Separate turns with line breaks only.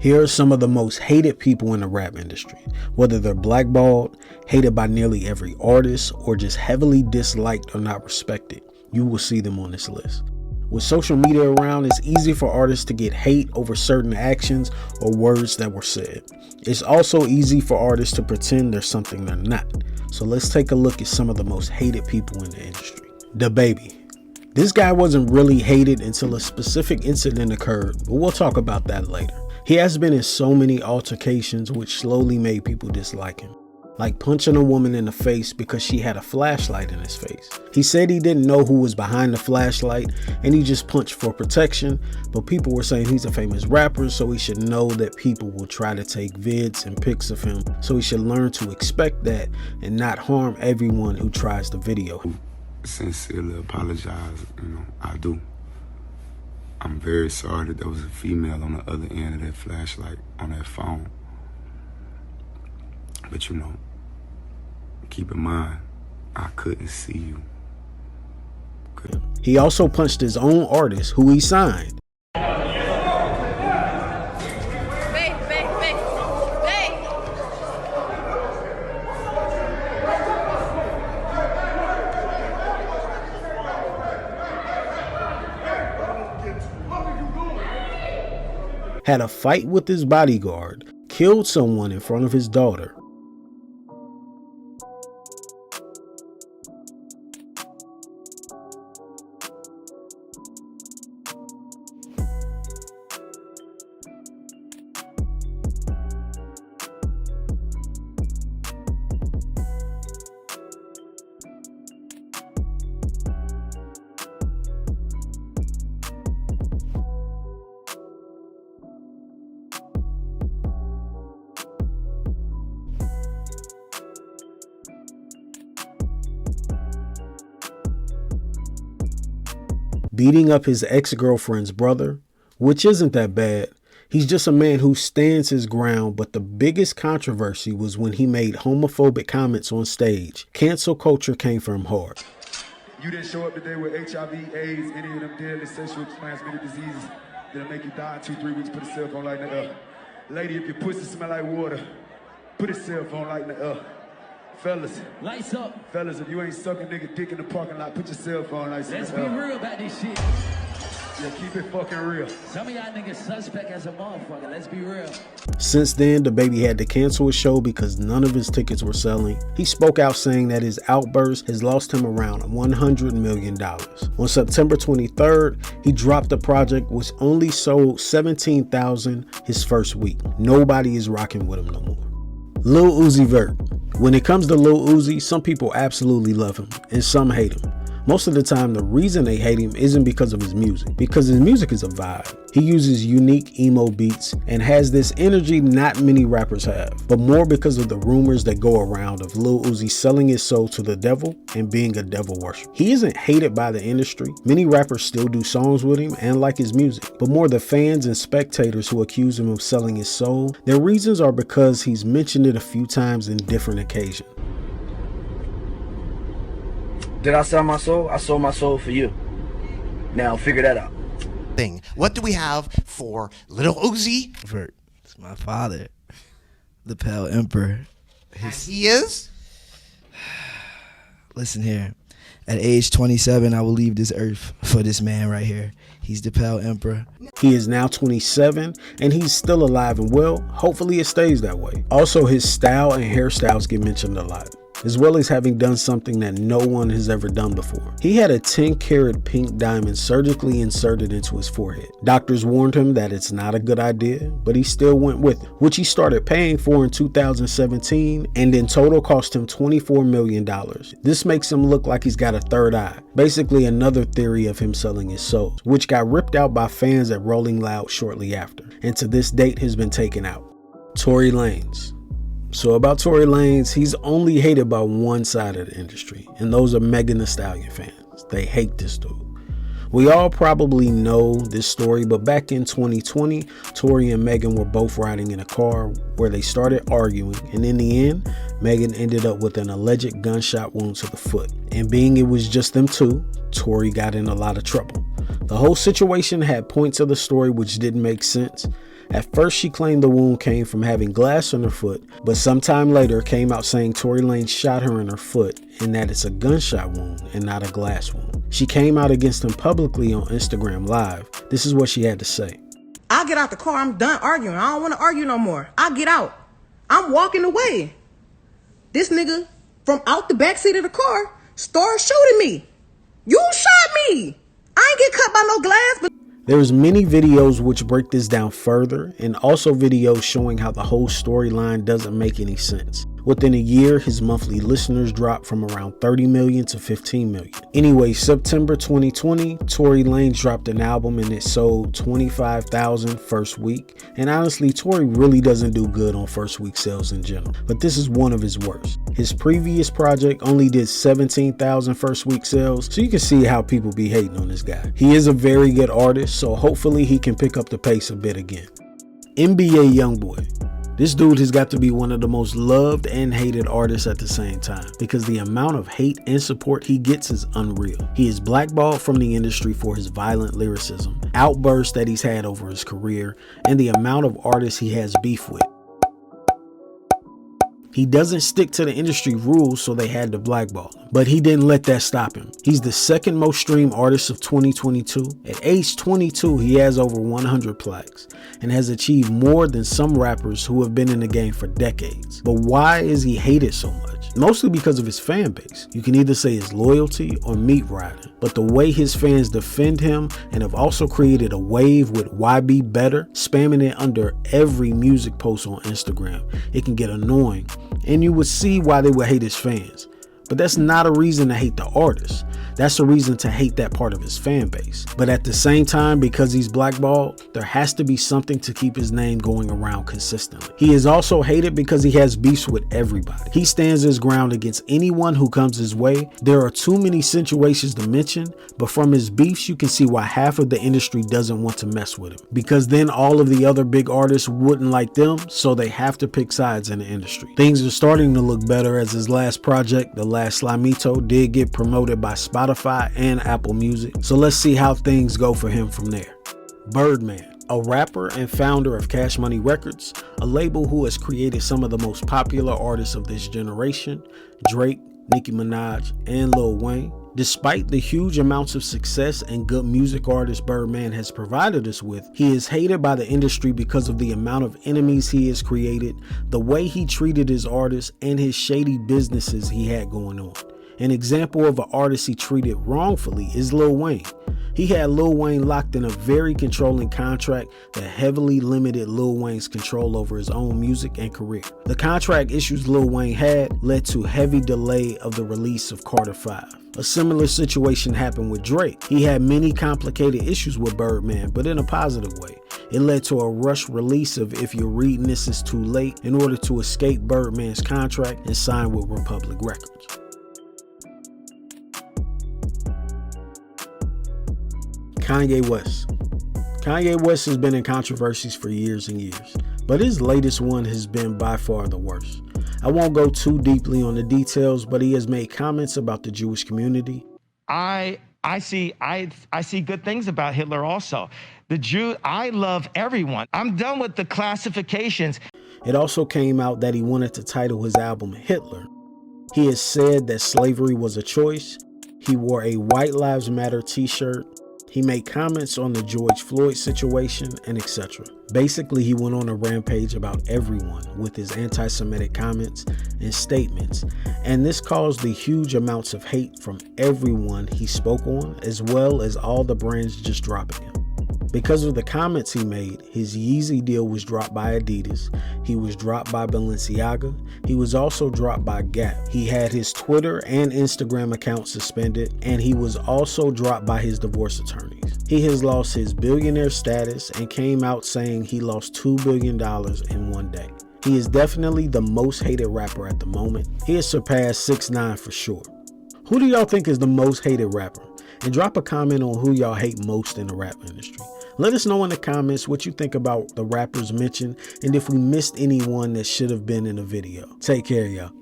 Here are some of the most hated people in the rap industry, whether they're blackballed, hated by nearly every artist, or just heavily disliked or not respected. You will see them on this list. With social media around, it's easy for artists to get hate over certain actions or words that were said. It's also easy for artists to pretend they're something they're not. So let's take a look at some of the most hated people in the industry. DaBaby. This guy wasn't really hated until a specific incident occurred, but we'll talk about that later. He has been in so many altercations which slowly made people dislike him, like punching a woman in the face because she had a flashlight in his face. He said he didn't know who was behind the flashlight and he just punched for protection, but people were saying he's a famous rapper, so he should know that people will try to take vids and pics of him, so he should learn to expect that and not harm everyone who tries to video him.
Sincerely apologize, I do. I'm very sorry that there was a female on the other end of that flashlight on that phone. But keep in mind, I couldn't see you.
He also punched his own artist who he signed. Had a fight with his bodyguard, killed someone in front of his daughter. Beating up his ex-girlfriend's brother, which isn't that bad. He's just a man who stands his ground, but the biggest controversy was when he made homophobic comments on stage. Cancel culture came for him hard.
You didn't show up today with HIV, AIDS, any of them deadly sexually transmitted diseases that'll make you die in 2-3 weeks. Put a cell phone light in the air. Lady, if your pussy smell like water, put a cell phone light in the air. Fellas,
lights up.
Fellas, if you ain't sucking nigga dick in the parking lot, put your cell phone lights in the air.
Let's be real about this shit.
Yeah, keep it fucking real.
Some of y'all niggas suspect as a motherfucker. Let's be real.
Since then, DaBaby had to cancel his show because none of his tickets were selling. He spoke out saying that his outburst has lost him around $100 million. On September 23rd, he dropped a project which only sold 17,000 his first week. Nobody is rocking with him no more. Lil Uzi Vert. When it comes to Lil Uzi, some people absolutely love him and some hate him. Most of the time, the reason they hate him isn't because of his music, because his music is a vibe. He uses unique emo beats and has this energy not many rappers have, but more because of the rumors that go around of Lil Uzi selling his soul to the devil and being a devil worshiper. He isn't hated by the industry. Many rappers still do songs with him and like his music, but more the fans and spectators who accuse him of selling his soul. Their reasons are because he's mentioned it a few times in different occasions.
Did I sell my soul? I sold my soul for you. Now figure that out.
What do we have for Little Uzi
Vert? It's my father, the Pale Emperor.
He is?
Listen here. At age 27, I will leave this earth for this man right here. He's the Pale Emperor.
He is now 27 and he's still alive and well. Hopefully it stays that way. Also, his style and hairstyles get mentioned a lot, as well as having done something that no one has ever done before. He had a 10-karat pink diamond surgically inserted into his forehead. Doctors warned him that it's not a good idea, but he still went with it, which he started paying for in 2017 and in total cost him $24 million. This makes him look like he's got a third eye, basically another theory of him selling his soul, which got ripped out by fans at Rolling Loud shortly after, and to this date has been taken out. Tory Lanez. So about Tory Lanez, he's only hated by one side of the industry, and those are Megan Thee Stallion fans. They hate this dude. We all probably know this story, but back in 2020, Tory and Megan were both riding in a car where they started arguing, and in the end, Megan ended up with an alleged gunshot wound to the foot. And being it was just them two, Tory got in a lot of trouble. The whole situation had points of the story which didn't make sense. At first, she claimed the wound came from having glass on her foot, but sometime later came out saying Tory Lanez shot her in her foot and that it's a gunshot wound and not a glass wound. She came out against him publicly on Instagram Live. This is what she had to say.
I get out the car, I'm done arguing. I don't want to argue no more. I get out. I'm walking away. This nigga from out the backseat of the car started shooting me. You shot me. I ain't get cut by no glass, but
There's many videos which break this down further, and also videos showing how the whole storyline doesn't make any sense. Within a year, his monthly listeners dropped from around 30 million to 15 million. Anyway, September 2020, Tory Lanez dropped an album and it sold 25,000 first week. And honestly, Tory really doesn't do good on first week sales in general, but this is one of his worst. His previous project only did 17,000 first week sales, so you can see how people be hating on this guy. He is a very good artist, so hopefully he can pick up the pace a bit again. NBA Youngboy. This dude has got to be one of the most loved and hated artists at the same time, because the amount of hate and support he gets is unreal. He is blackballed from the industry for his violent lyricism, outbursts that he's had over his career, and the amount of artists he has beef with. He doesn't stick to the industry rules, so they had to blackball him. But he didn't let that stop him. He's the second most streamed artist of 2022. At age 22, he has over 100 plaques and has achieved more than some rappers who have been in the game for decades. But why is he hated so much? Mostly because of his fan base. You can either say his loyalty or meat riding. But the way his fans defend him and have also created a wave with YB Better, spamming it under every music post on Instagram, it can get annoying. And you would see why they would hate his fans. But that's not a reason to hate the artist. That's a reason to hate that part of his fan base. But at the same time, because he's blackballed, there has to be something to keep his name going around consistently. He is also hated because he has beefs with everybody. He stands his ground against anyone who comes his way. There are too many situations to mention, but from his beefs, you can see why half of the industry doesn't want to mess with him. Because then all of the other big artists wouldn't like them, so they have to pick sides in the industry. Things are starting to look better as his last project, The Last Slimito, did get promoted by Spotify and Apple Music. So let's see how things go for him from there. Birdman, a rapper and founder of Cash Money Records, a label who has created some of the most popular artists of this generation, Drake, Nicki Minaj, and Lil Wayne. Despite the huge amounts of success and good music artists Birdman has provided us with, he is hated by the industry because of the amount of enemies he has created, the way he treated his artists, and his shady businesses he had going on. An example of an artist he treated wrongfully is Lil Wayne. He had Lil Wayne locked in a very controlling contract that heavily limited Lil Wayne's control over his own music and career. The contract issues Lil Wayne had led to heavy delay of the release of Carter 5. A similar situation happened with Drake. He had many complicated issues with Birdman, but in a positive way. It led to a rush release of If You're Reading This Is Too Late in order to escape Birdman's contract and sign with Republic Records. Kanye West. Kanye West has been in controversies for years and years, but his latest one has been by far the worst. I won't go too deeply on the details, but he has made comments about the Jewish community.
I see good things about Hitler also. I love everyone. I'm done with the classifications.
It also came out that he wanted to title his album Hitler. He has said that slavery was a choice. He wore a White Lives Matter t-shirt. He made comments on the George Floyd situation and etc. Basically, he went on a rampage about everyone with his anti-Semitic comments and statements, and this caused the huge amounts of hate from everyone he spoke on, as well as all the brands just dropping him. Because of the comments he made, his Yeezy deal was dropped by Adidas, he was dropped by Balenciaga, he was also dropped by Gap. He had his Twitter and Instagram accounts suspended, and he was also dropped by his divorce attorneys. He has lost his billionaire status and came out saying he lost $2 billion in one day. He is definitely the most hated rapper at the moment. He has surpassed 6ix9ine for sure. Who do y'all think is the most hated rapper? And drop a comment on who y'all hate most in the rap industry. Let us know in the comments what you think about the rappers mentioned and if we missed anyone that should have been in the video. Take care, y'all.